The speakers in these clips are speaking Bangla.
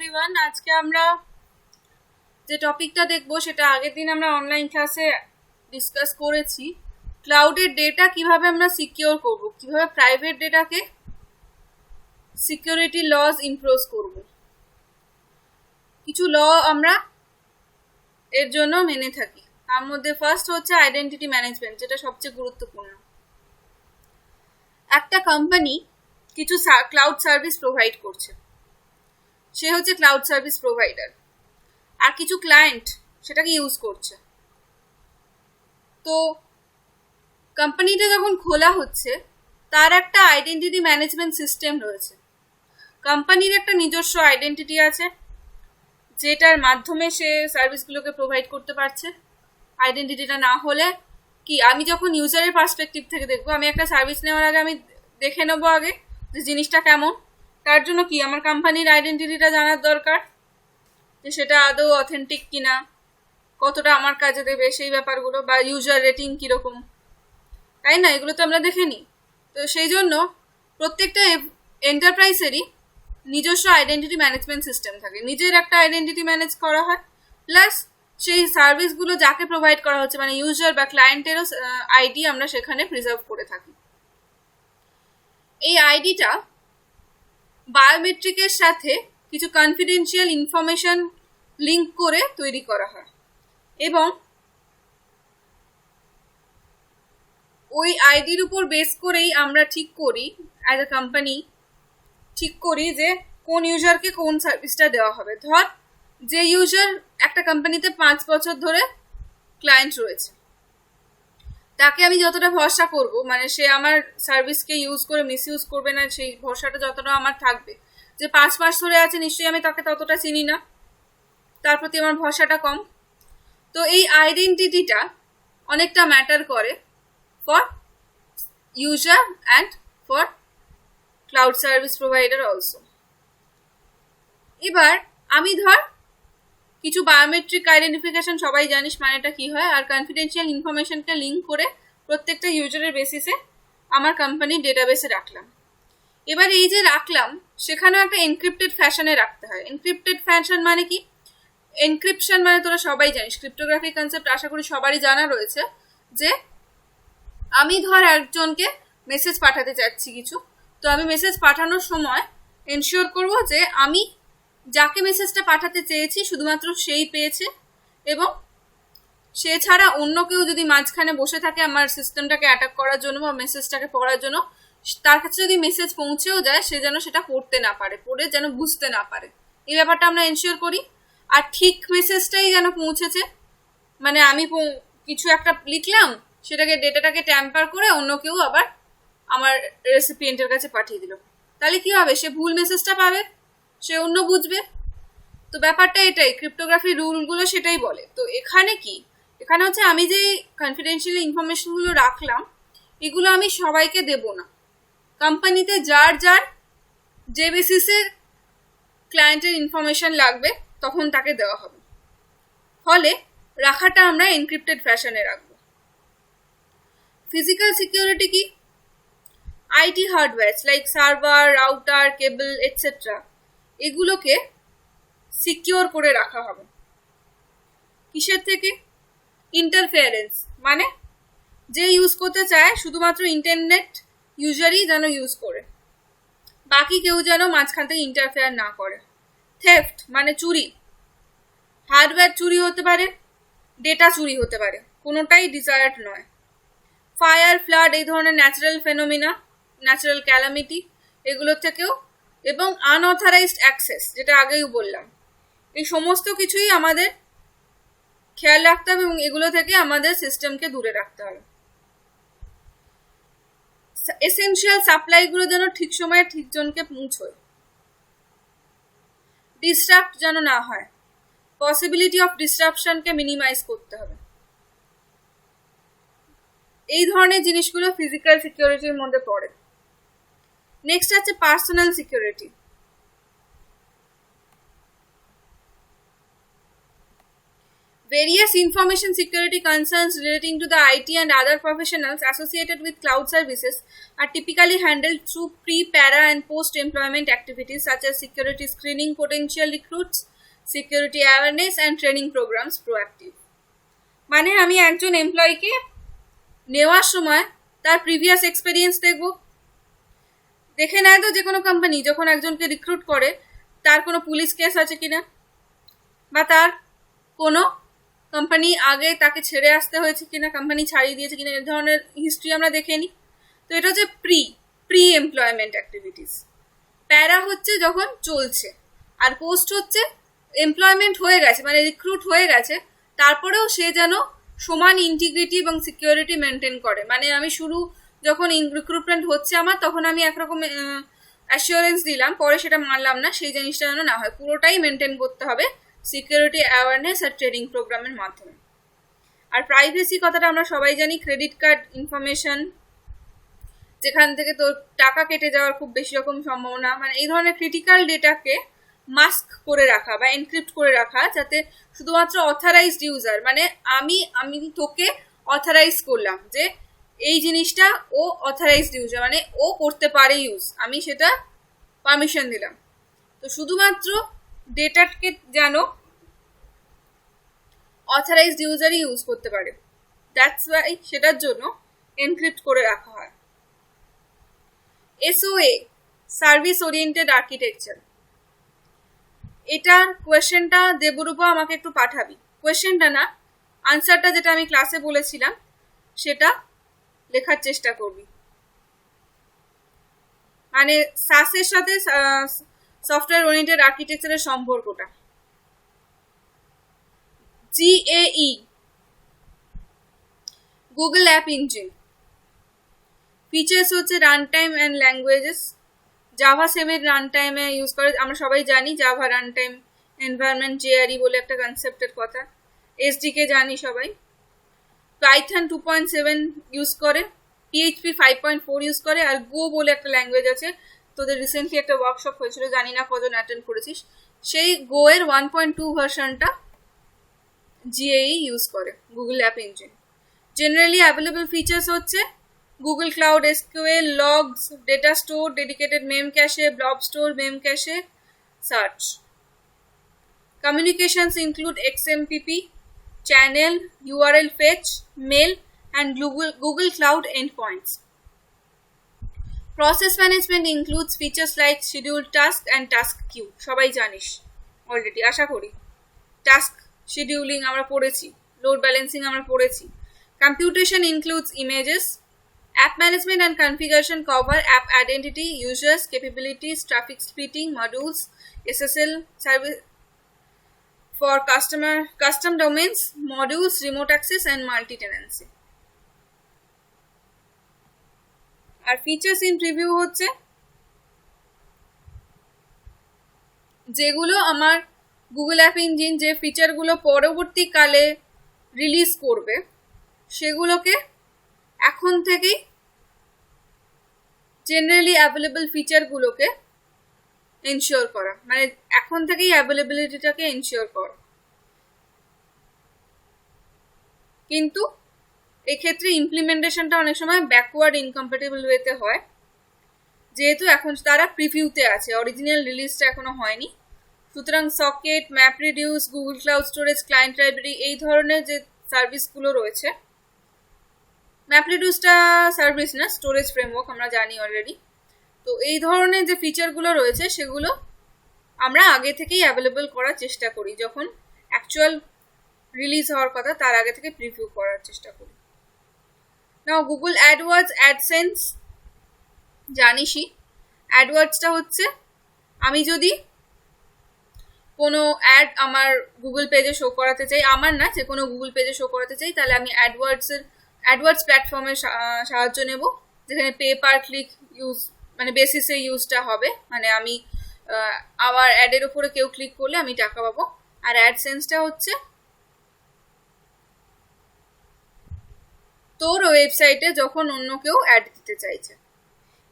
এভরিওয়ান, আজকে আমরা যে টপিকটা দেখবো সেটা আগের দিন আমরা অনলাইন ক্লাসে ডিসকাস করেছি। ক্লাউডের ডেটা কিভাবে আমরা সিকিউর করব, কিভাবে প্রাইভেট ডেটাকে সিকিউরিটি লজ ইমপ্রোজ করব। কিছু ল আমরা এর জন্য মেনে থাকি। তার মধ্যে ফার্স্ট হচ্ছে আইডেন্টিটি ম্যানেজমেন্ট, যেটা সবচেয়ে গুরুত্বপূর্ণ। একটা কোম্পানি কিছু ক্লাউড সার্ভিস প্রোভাইড করছে, সে হচ্ছে ক্লাউড সার্ভিস প্রোভাইডার, আর কিছু ক্লায়েন্ট সেটাকে ইউজ করছে। তো কোম্পানিটা যখন খোলা হচ্ছে, তার একটা আইডেন্টিটি ম্যানেজমেন্ট সিস্টেম রয়েছে। কোম্পানির একটা নিজস্ব আইডেন্টিটি আছে, যেটার মাধ্যমে সে সার্ভিসগুলোকে প্রোভাইড করতে পারছে। আইডেন্টিটিটা না হলে কি, আমি যখন ইউজারের পার্সপেক্টিভ থেকে দেখবো, আমি একটা সার্ভিস নেওয়ার আগে আমি দেখে নেবো আগে যে জিনিসটা কেমন। তার জন্য কি আমার কোম্পানির আইডেন্টিটিটা জানার দরকার, যে সেটা আদৌ অথেন্টিক কিনা, কতটা আমার কাজে দেবে সেই ব্যাপারগুলো, বা ইউজার রেটিং কীরকম, তাই না? এগুলো তো আমরা দেখে নিই। তো সেই জন্য প্রত্যেকটা এন্টারপ্রাইজেরই নিজস্ব আইডেন্টিটি ম্যানেজমেন্ট সিস্টেম থাকে, নিজের একটা আইডেন্টিটি ম্যানেজ করা হয়, প্লাস সেই সার্ভিসগুলো যাকে প্রোভাইড করা হচ্ছে মানে ইউজার বা ক্লায়েন্টেরও আইডি আমরা সেখানে প্রিজার্ভ করে থাকি। এই আইডিটা বায়োমেট্রিকের সাথে কিছু কনফিডেন্সিয়াল ইনফরমেশন লিঙ্ক করে তৈরি করা হয়, এবং ওই আইডির উপর বেস করেই আমরা ঠিক করি, অ্যাজ এ কোম্পানি ঠিক করি যে কোন ইউজারকে কোন সার্ভিসটা দেওয়া হবে। ধর যে ইউজার একটা কোম্পানিতে 5 বছর ধরে ক্লায়েন্ট রয়েছে, তাকে আমি যতটা ভরসা করব, মানে সে আমার সার্ভিসকে ইউজ করে মিসইউজ করবে না, সেই ভরসাটা যতটা আমার থাকবে। যে 5 মাস ধরে আছে, নিশ্চয়ই আমি তাকে ততটা চিনি না, তার প্রতি আমার ভরসাটা কম। তো এই আইডেন্টিটিটা অনেকটা ম্যাটার করে for user and for cloud service provider also. এবার আমি ধর কিছু বায়োমেট্রিক আইডেন্টিফিকেশন, সবাই জানিস মানেটা কি হয়, আর কনফিডেন্সিয়াল ইনফরমেশনকে লিঙ্ক করে প্রত্যেকটা ইউজারের বেসিসে আমার কোম্পানির ডেটাবেসে রাখলাম। এবার এই যে রাখলাম, সেখানেও একটা এনক্রিপ্টেড ফ্যাশনে রাখতে হয়। এনক্রিপ্টেড ফ্যাশন মানে কি? এনক্রিপশন মানে তোরা সবাই জানিস, ক্রিপ্টোগ্রাফি কনসেপ্ট আশা করি সবারই জানা রয়েছে। যে আমি ধর একজনকে মেসেজ পাঠাতে চাচ্ছি কিছু, তো আমি মেসেজ পাঠানোর সময় এনশিওর করব যে আমি যাকে মেসেজটা পাঠাতে চেয়েছি শুধুমাত্র সেই পেয়েছে, এবং সে ছাড়া অন্য কেউ যদি মাঝখানে বসে থাকে আমার সিস্টেমটাকে অ্যাটাক করার জন্য বা মেসেজটাকে পড়ার জন্য, তার কাছে যদি মেসেজ পৌঁছেও যায়, সে যেন সেটা পড়তে না পারে, পড়ে যেন বুঝতে না পারে। এই ব্যাপারটা আমরা এনশিওর করি। আর ঠিক মেসেজটাই যেন পৌঁছেছে, মানে আমি কিছু একটা লিখলাম, সেটাকে ডেটাটাকে ট্যাম্পার করে অন্য কেউ আবার আমার রেসিপিয়েন্টের কাছে পাঠিয়ে দিল, তাহলে কি হবে? সে ভুল মেসেজটা পাবে, সে অন্য বুঝবে। তো ব্যাপারটা এটাই, ক্রিপ্টোগ্রাফি রুলগুলো সেটাই বলে। তো এখানে কি, এখানে হচ্ছে আমি যে কনফিডেন্সিয়াল ইনফরমেশনগুলো রাখলাম, এগুলো আমি সবাইকে দেব না। কোম্পানিতে যার যার যে বেসিসে ক্লায়েন্টের ইনফরমেশন লাগবে তখন তাকে দেওয়া হবে। ফলে রাখাটা আমরা এনক্রিপ্টেড ফ্যাশনে রাখবো। ফিজিক্যাল সিকিউরিটি কি? IT hardware like server, router, cable etcetera, এগুলোকে সিকিউর করে রাখা হবে। কিসের থেকে? ইন্টারফেয়ারেন্স মানে যে ইউজ করতে চায় শুধুমাত্র ইন্টারনেট ইউজারই যেন ইউজ করে, বাকি কেউ যেন মাঝখান থেকে ইন্টারফেয়ার না করে। থেফট মানে চুরি, হার্ডওয়্যার চুরি হতে পারে, ডেটা চুরি হতে পারে, কোনোটাই ডিজায়ার্ড নয়। ফায়ার, ফ্লাড, এই ধরনের ন্যাচারাল ফেনোমিনা, ন্যাচারাল ক্যালামিটি, এগুলোর থেকেও, এবং আনঅথরাইজড অ্যাক্সেস, যেটা আগেই বললাম, এই সমস্ত কিছুই আমাদের খেয়াল রাখতে হবে, এবং এগুলো থেকে আমাদের সিস্টেমকে দূরে রাখতে হবে। এসেনশিয়াল সাপ্লাইগুলো যেন ঠিক সময়ে ঠিক জনকে পৌঁছয়, ডিস্টার্ব যেন না হয়, পসিবিলিটি অফ ডিস্টারপশনকে মিনিমাইজ করতে হবে। এই ধরনের জিনিসগুলো ফিজিক্যাল সিকিউরিটির মধ্যে পড়ে। নেক্সট আছে personal security. Various information security concerns relating to the IT and other professionals associated with cloud services are typically handled through pre-para and post-employment activities such as security screening potential recruits, security awareness and training programs proactive. মানে আমি একজন এমপ্লয়িকে নেওয়ার সময় তার প্রিভিয়াস এক্সপেরিয়েন্স দেখে নেয় তো যে কোনো কোম্পানি যখন একজনকে রিক্রুট করে তার কোনো পুলিশ কেস আছে কিনা, বা তার কোনো কোম্পানি আগে তাকে ছেড়ে আসতে হয়েছে কিনা, কোম্পানি ছাড়িয়ে দিয়েছে কিনা, এই ধরনের হিস্ট্রি আমরা দেখে নিই। তো এটা হচ্ছে প্রি এমপ্লয়মেন্ট অ্যাক্টিভিটিস। প্যারা হচ্ছে যখন চলছে, আর পোস্ট হচ্ছে এমপ্লয়মেন্ট হয়ে গেছে, মানে রিক্রুট হয়ে গেছে, তারপরেও সে যেন সমান ইন্টিগ্রিটি এবং সিকিউরিটি মেনটেন করে। মানে আমি শুরু যখন রিক্রুটমেন্ট হচ্ছে আমার, তখন আমি একরকম অ্যাসিওরেন্স দিলাম, পরে সেটা মানলাম না, সেই জিনিসটা যেন না হয়, পুরোটাই মেনটেন করতে হবে সিকিউরিটি অ্যাওয়ারনেস আর ট্রেনিং প্রোগ্রামের মাধ্যমে। আর প্রাইভেসি কথাটা আমরা সবাই জানি, ক্রেডিট কার্ড ইনফরমেশন যেখান থেকে তোর টাকা কেটে যাওয়ার খুব বেশি রকম সম্ভাবনা, মানে এই ধরনের ক্রিটিক্যাল ডেটাকে মাস্ক করে রাখা বা এনক্রিপ্ট করে রাখা, যাতে শুধুমাত্র অথরাইজড ইউজার, মানে আমি তোকে অথরাইজ করলাম যে এই জিনিসটা ও অথরাইজড ইউজার, মানে ও করতে পারে ইউজ, আমি সেটা পারমিশন দিলাম, তো শুধুমাত্র ডেটাকে যেন অথরাইজড ইউজারই ইউজ করতে পারে। দ্যাটস ওয়াই সেটার জন্য এনক্রিপ্ট করে রাখা হয়। SOA সার্ভিস ওরিয়েন্টেড আর্কিটেকচার, এটার কোয়েশ্চেনটা দেবরূপা আমাকে একটু পাঠাবি, কোয়েশ্চেনটা না, আনসারটা যেটা আমি ক্লাসে বলেছিলাম সেটা লেখার চেষ্টা করবি। মানে সাসের সাথে সফটওয়্যার ওরিয়েন্টেড আর্কিটেকচারের সম্পর্কটা। GAE Google app engine, features হচ্ছে run time and languages, Java 7 run টাইমে ইউজ করে, আমরা সবাই জানি Java run time environment, JRE বলে একটা কনসেপ্টের কথা, SDK জানি সবাই, পাইথন 2.7 ইউজ করে, PHP 5.4 ইউজ করে, আর গো বলে একটা ল্যাঙ্গুয়েজ আছে, তোদের রিসেন্টলি একটা ওয়ার্কশপ হয়েছিল, জানি না কজন অ্যাটেন্ড করেছিস, সেই গো এর 1.2 ভার্সনটা GAE ইউজ করে Google app engine. Generally available features হচ্ছে Google cloud SQL, logs, data store, dedicated mem cache, blob store, mem cache, search. Communications include XMPP, channel, URL fetch, mail, and Google Cloud endpoints. Process management includes features like scheduled task and task queue. সবাই জানিস অলরেডি আশা করি। টাস্ক শিডিউলিং আমরা পড়েছি, লোড ব্যালেন্সিং আমরা পড়েছি। Computation includes images. App management and configuration cover app identity, users, capabilities, traffic splitting, modules, SSL service for custom domains, modules, remote access and multi-tenancy. আর ফিচার্স ইন প্রিভিউ হচ্ছে যেগুলো আমার গুগল অ্যাপ ইঞ্জিন যে ফিচারগুলো পরবর্তীকালে রিলিজ করবে সেগুলোকে এখন থেকেই জেনারেলি অ্যাভেলেবল ফিচারগুলোকে এনশিওর করা, মানে এখন থেকেই অ্যাভেলেবিলিটিটাকে এনশিওর করা। কিন্তু এক্ষেত্রে ইমপ্লিমেন্টেশনটা অনেক সময় ব্যাকওয়ার্ড ইনকম্প্যাটেবল ওয়েতে হয়, যেহেতু এখন তারা প্রিভিউতে আছে, অরিজিনাল রিলিজটা এখনো হয়নি। সুতরাং socket, map reduce, Google cloud storage, client library, এই ধরনের যে সার্ভিসগুলো রয়েছে, ম্যাপ রিডিউসটা সার্ভিস না, স্টোরেজ ফ্রেমওয়ার্ক, আমরা জানি অলরেডি। তো এই ধরনের যে ফিচারগুলো রয়েছে সেগুলো আমরা আগে থেকেই অ্যাভেলেবল করার চেষ্টা করি, যখন অ্যাকচুয়াল রিলিজ হওয়ার কথা তার আগে থেকে প্রিভিউ করার চেষ্টা করি। নাও গুগল অ্যাডওয়ার্ডস, অ্যাডসেন্স জানিসই। অ্যাডওয়ার্ডসটা হচ্ছে আমি যদি কোনো অ্যাড আমার গুগল পেজে শো করাতে চাই, আমার না, যে কোনো গুগল পেজে শো করাতে চাই, তাহলে আমি অ্যাডওয়ার্ডস প্ল্যাটফর্মের সাহায্য নেব, যেখানে পে পার ক্লিক ইউজ, মানে বেসিসে ইউজটা হবে, মানে আমি আমার অ্যাডের উপরে কেউ ক্লিক করলে আমি টাকা পাবো। আর অ্যাডসেন্সটা হচ্ছে তোর ওয়েবসাইটে যখন অন্য কেউ অ্যাড দিতে চাইছে।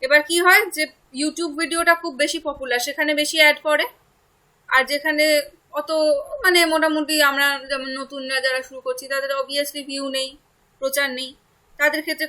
এবার কি হয় যে ইউটিউব ভিডিওটা খুব বেশি পপুলার, সেখানে বেশি অ্যাড পড়ে, আর যেখানে অত মানে মোটামুটি আমরা যেমন নতুনরা যারা শুরু করছি তাদের অবভিয়াসলি ভিউ নেই, প্রচার নেই, তাদের ক্ষেত্রে